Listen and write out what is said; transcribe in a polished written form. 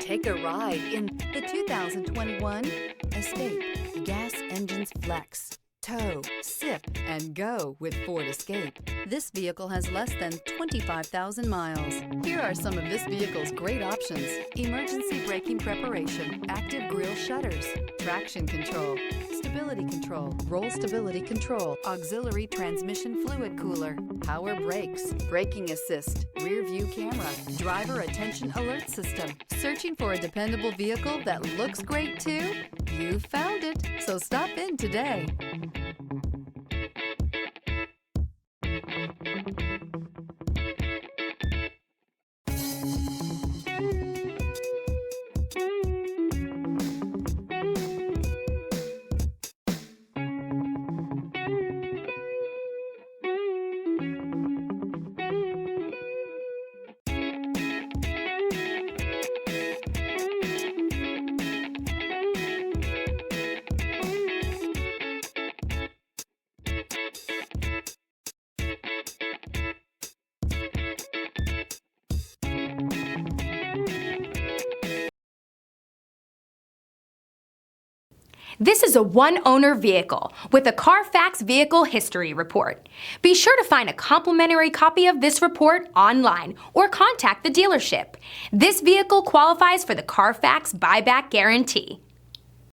Take a ride in the 2021 Escape. Gas engines flex, tow, sip, and go with Ford Escape. This vehicle has less than 25,000 miles. Here are some of this vehicle's great options: emergency braking preparation, active grille shutters, traction control, stability control, roll stability control, auxiliary transmission fluid cooler, power brakes, braking assist, rear view camera, driver attention alert system. Searching for a dependable vehicle that looks great too? You found it, so stop in today. This is a one-owner vehicle with a Carfax Vehicle History Report. Be sure to find a complimentary copy of this report online or contact the dealership. This vehicle qualifies for the Carfax Buyback Guarantee.